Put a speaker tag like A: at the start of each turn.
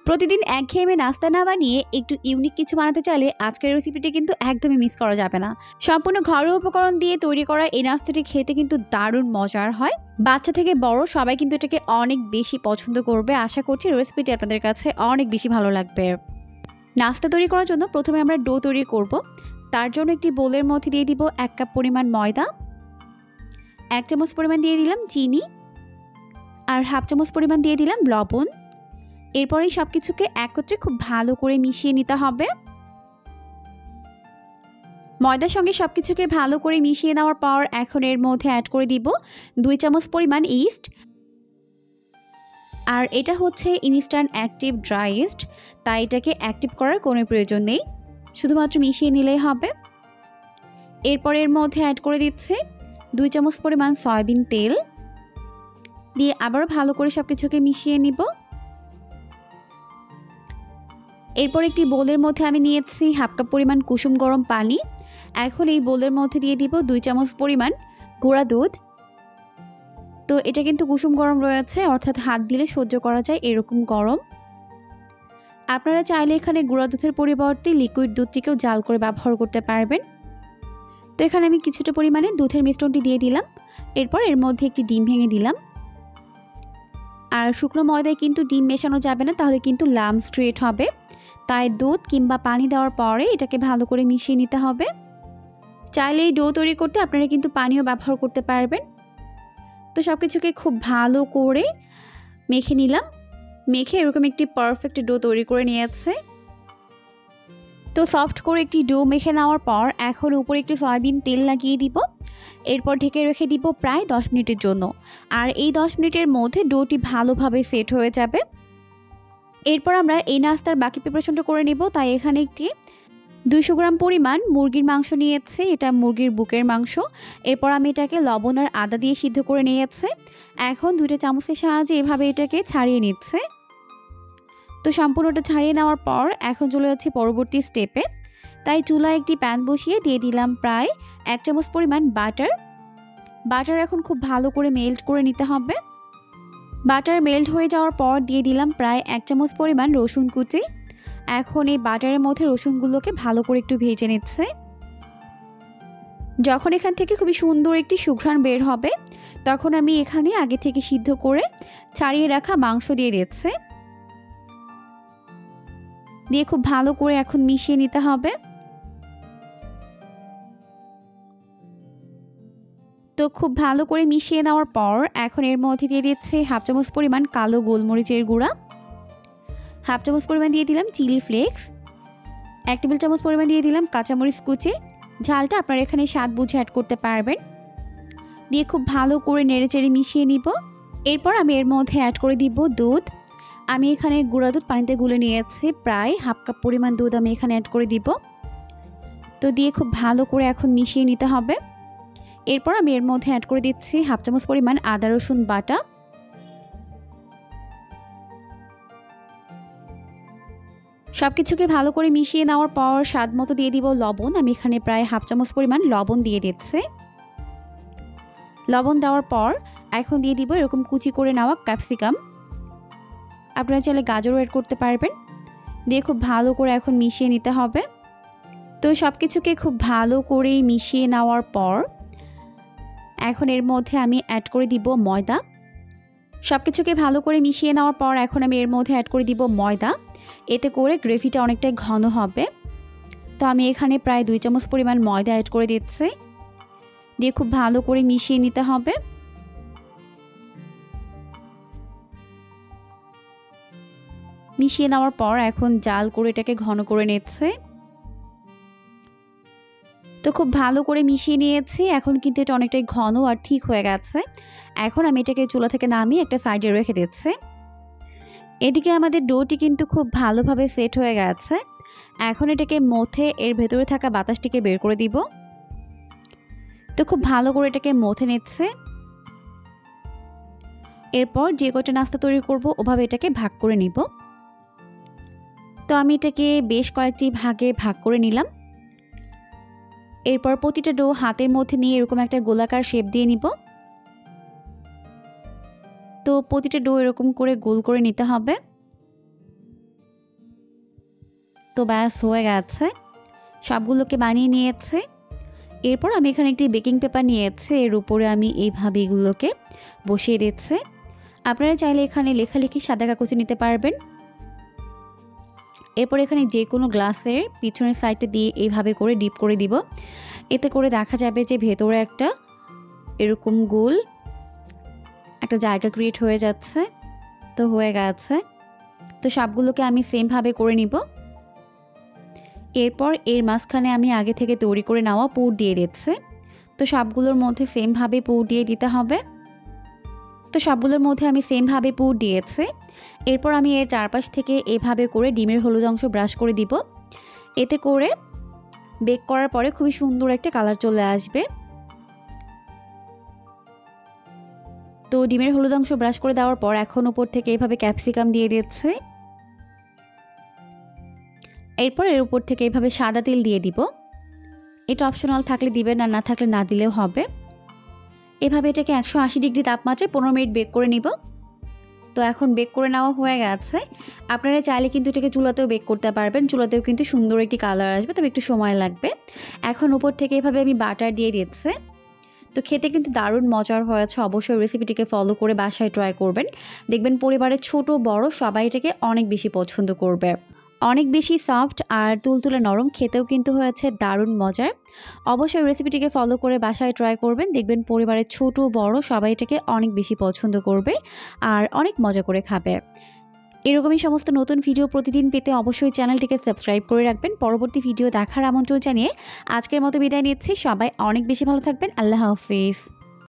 A: প্রতিদিন একঘেয়েমে নাস্তা না বানিয়ে একটু ইউনিক কিছু বানাতে চাইলে আজকের রেসিপিটি কিন্তু একদমই মিস করা যাবে না। সম্পূর্ণ ঘরোয়া উপকরণ দিয়ে তৈরি করা এই নাস্তাটি খেতে কিন্তু দারুণ মজার হয়। বাচ্চা থেকে বড় সবাই কিন্তু এটাকে অনেক বেশি পছন্দ করবে। আশা করছি রেসিপিটি আপনাদের কাছে অনেক বেশি ভালো লাগবে। নাস্তা তৈরি করার জন্য প্রথমে আমরা ডো তৈরি করব। তার জন্য একটি বোলের মধ্যে দিয়ে দিব 1 কাপ পরিমাণ ময়দা, 1 চামচ পরিমাণ দিয়ে দিলাম চিনি, আর হাফ চামচ পরিমাণ দিয়ে দিলাম লবণ। এরপরেই সব কিছুকে একত্রে খুব ভালো করে মিশিয়ে নিতে হবে। ময়দার সঙ্গে সব কিছুকে ভালো করে মিশিয়ে নেওয়ার পর এখন এর মধ্যে অ্যাড করে দিব 2 চামচ পরিমাণ ইস্ট। আর এটা হচ্ছে ইনস্ট্যান্ট অ্যাক্টিভ ড্রাই ইস্ট, তাই এটাকে অ্যাক্টিভ করার কোনো প্রয়োজন নেই, শুধুমাত্র মিশিয়ে নিলেই হবে। এরপর এর মধ্যে অ্যাড করে দিচ্ছে 2 চামচ পরিমাণ সয়াবিন তেল, দিয়ে আবারও ভালো করে সব কিছুকে মিশিয়ে নিব। এরপর একটি বোলের মধ্যে আমি নিয়েছি হাফ কাপ পরিমাণ কুসুম গরম পানি। এখন এই বোলের মধ্যে দিয়ে দিব 2 চামচ পরিমাণ গুঁড়া দুধ। তো এটা কিন্তু কুসুম গরম রয়েছে, অর্থাৎ হাত দিলে সহ্য করা যায় এরকম গরম। আপনারা চাইলে এখানে গুঁড়া দুধের পরিবর্তে লিকুইড দুধটিকেও জাল করে ব্যবহার করতে পারবেন। তো এখানে আমি কিছুটা পরিমাণে দুধের মিশ্রণটি দিয়ে দিলাম। এরপর এর মধ্যে একটি ডিম ভেঙে দিলাম। আর শুকনো ময়দায় কিন্তু ডিম মেশানো যাবে না, তাহলে কিন্তু লাম্পস ক্রিয়েট হবে। তাই দুধ কিংবা পানি দেওয়ার পরে এটাকে ভালো করে মিশিয়ে নিতে হবে। চাইলে এই ডো তৈরি করতে আপনারা কিন্তু পানিও ব্যবহার করতে পারবেন। তো সব কিছুকে খুব ভালো করে মেখে নিলাম। মেখে এরকম একটি পারফেক্ট ডো তৈরি করে নিয়েছে। তো সফট করে একটি ডো মেখে নেওয়ার পর এখন উপরে একটু সয়াবিন তেল লাগিয়ে দিব। এরপর ঢেকে রেখে দিব প্রায় 10 মিনিটের জন্য। আর এই 10 মিনিটের মধ্যে ডোটি ভালোভাবে সেট হয়ে যাবে। এরপর আমরা এই নাস্তার বাকি প্রিপারেশনটা করে নেব। তাই এখানে একটি 200 গ্রাম পরিমাণ মুরগির মাংস নিয়েছে, এটা মুরগির বুকের মাংস। এরপর আমি এটাকে লবণ আর আদা দিয়ে সিদ্ধ করে নিয়েছে। এখন 2টা চামচের সাহায্যে এভাবে এটাকে ছাড়িয়ে নিচ্ছে। তো সম্পূর্ণটা ছাড়িয়ে নেওয়ার পর এখন চলে যাচ্ছে পরবর্তী স্টেপে। তাই চুলায় একটি প্যান বসিয়ে দিয়ে দিলাম প্রায় 1 চামচ পরিমাণ বাটার। বাটার এখন খুব ভালো করে মেল্ট করে নিতে হবে। বাটার মেল্ট হয়ে যাওয়ার পর দিয়ে দিলাম প্রায় 1 চামচ পরিমাণ রসুন কুচি। এখন এই বাটারের মধ্যে রসুনগুলোকে ভালো করে একটু ভেজে নিচ্ছে। যখন এখান থেকে খুবই সুন্দর একটি সুঘ্রাণ বের হবে, তখন আমি এখানে আগে থেকে সিদ্ধ করে ছাড়িয়ে রাখা মাংস দিয়ে দিচ্ছে। দিয়ে খুব ভালো করে এখন মিশিয়ে নিতে হবে। তো খুব ভালো করে মিশিয়ে নেওয়ার পর এখন এর মধ্যে দিয়ে দিচ্ছে হাফ চামচ পরিমাণ কালো গোলমরিচের গুঁড়া, হাফ চামচ পরিমাণ দিয়ে দিলাম চিলি ফ্লেক্স, 1 টেবিল চামচ পরিমাণ দিয়ে দিলাম কাঁচামরিচ কুচি। ঝালটা আপনারা এখানে স্বাদ বুঝে অ্যাড করতে পারবেন। দিয়ে খুব ভালো করে নেড়েচেড়ে মিশিয়ে নিব। এরপর আমি এর মধ্যে অ্যাড করে দিব দুধ। আমি এখানে গুঁড়া দুধ পানিতে গুলে নিয়েছি, প্রায় হাফ কাপ পরিমাণ দুধ আমি এখানে অ্যাড করে দিব। তো দিয়ে খুব ভালো করে এখন মিশিয়ে নিতে হবে। এরপর আমি এর মধ্যে অ্যাড করে দিচ্ছি হাফ চামচ পরিমাণ আদা রসুন বাটা। সব কিছুকে ভালো করে মিশিয়ে নেওয়ার পর স্বাদ মতো দিয়ে দিব লবণ। আমি এখানে প্রায় হাফ চামচ পরিমাণ লবণ দিয়ে দিচ্ছি। লবণ দেওয়ার পর এখন দিয়ে দিব এরকম কুচি করে নেওয়া ক্যাপসিকাম। আপনারা চাইলে গাজরও অ্যাড করতে পারবেন। দিয়ে খুব ভালো করে এখন মিশিয়ে নিতে হবে। তো সব কিছুকে খুব ভালো করে মিশিয়ে নেওয়ার পর এখন এর মধ্যে আমি অ্যাড করে দিব ময়দা। সব কিছুকে ভালো করে মিশিয়ে নেওয়ার পর এখন আমি এর মধ্যে অ্যাড করে দিব ময়দা। এতে করে গ্রেভিটা অনেকটাই ঘন হবে। তো আমি এখানে প্রায় 2 চামচ পরিমাণ ময়দা অ্যাড করে দিচ্ছি। দিয়ে খুব ভালো করে মিশিয়ে নিতে হবে। মিশিয়ে নেওয়ার পর এখন জাল করে এটাকে ঘন করে নিচ্ছে। তো খুব ভালো করে মিশিয়ে নিয়েছি। এখন কিন্তু এটা অনেকটাই ঘন আর ঠিক হয়ে গেছে। এখন আমি এটাকে চুলা থেকে নামিয়ে একটা সাইডে রেখে দিচ্ছি। এদিকে আমাদের ডোটি কিন্তু খুব ভালোভাবে সেট হয়ে গেছে। এখন এটাকে মথে এর ভেতরে থাকা বাতাসটিকে বের করে দিব। তো খুব ভালো করে এটাকে মথে নিচ্ছে। এরপর যে কটা নাস্তা তৈরি করব ওভাবে এটাকে ভাগ করে নিব। তো আমি এটাকে বেশ কয়েকটি ভাগে ভাগ করে নিলাম। এরপর প্রতিটা ডো হাতের মধ্যে নিয়ে এরকম একটা গোলাকার শেপ দিয়ে নিব। তো প্রতিটা ডো এরকম করে গোল করে নিতে হবে। তো ব্যাস হয়ে গেছে, সবগুলোকে বানিয়ে নিয়েছে। এরপর আমি এখানে একটি বেকিং পেপার নিয়েছি, এর উপরে আমি এইভাবে এগুলোকে বসিয়ে দিচ্ছি। আপনারা চাইলে এখানে লেখালেখি সাদা কাগজে নিতে পারবেন। এরপর এখানে যে কোনো গ্লাসের পিছনের সাইডটা দিয়ে এইভাবে করে ডিপ করে দিব। এতে করে দেখা যাবে যে ভেতরে একটা এরকম গোল একটা জায়গা ক্রিয়েট হয়ে যাচ্ছে। তো হয়ে গেছে, তো সবগুলোকে আমি সেমভাবে করে নিব। এরপর এর মাঝখানে আমি আগে থেকে তৈরি করে নেওয়া পুর দিয়ে দিচ্ছি। তো সবগুলোর মধ্যে সেমভাবে পুর দিয়ে দিতে হবে। তো সবগুলোর মধ্যে আমি সেমভাবে পুর দিয়েছি। এরপর আমি এর চারপাশ থেকে এভাবে করে ডিমের হলুদ অংশ ব্রাশ করে দিব। এতে করে বেক করার পরে খুবই সুন্দর একটা কালার চলে আসবে। তো ডিমের হলুদ অংশ ব্রাশ করে দেওয়ার পর এখন উপর থেকে এভাবে ক্যাপসিকাম দিয়ে দিচ্ছে। এরপর এর উপর থেকে এভাবে সাদা তেল দিয়ে দিব। এটা অপশনাল, থাকলে দিবেন আর না থাকলে না দিলেও হবে। এভাবে এটাকে 180 ডিগ্রি তাপমাত্রায় 15 মিনিট বেক করে নিব। তো এখন বেক করে নেওয়া হয়ে গেছে। আপনারা চাইলে কিন্তু এটাকে চুলাতেও বেক করতে পারবেন, চুলাতেও কিন্তু সুন্দর একটি কালার আসবে, তবে একটু সময় লাগবে। এখন উপর থেকে এভাবে আমি বাটার দিয়ে দিচ্ছি। তো খেতে কিন্তু দারুণ মজার হয়েছে। অবশ্যই রেসিপিটিকে ফলো করে বাসায় ট্রাই করবেন, দেখবেন পরিবারের ছোট বড় সবাই এটাকে অনেক বেশি পছন্দ করবে। অনেক বেশি সফট আর তুলতুলে নরম, খেতেও কিন্তু হয়েছে দারুণ মজার। অবশ্যই রেসিপিটিকে ফলো করে বাসায় ট্রাই করবেন, দেখবেন পরিবারের ছোট বড় সবাই এটাকে অনেক বেশি পছন্দ করবে আর অনেক মজা করে খাবে। এরকমই সমস্ত নতুন ভিডিও প্রতিদিন পেতে অবশ্যই চ্যানেলটিকে সাবস্ক্রাইব করে রাখবেন। পরবর্তী ভিডিও দেখার আমন্ত্রণ জানিয়ে আজকের মতো বিদায় নিচ্ছি। সবাই অনেক বেশি ভালো থাকবেন। আল্লাহ হাফিজ।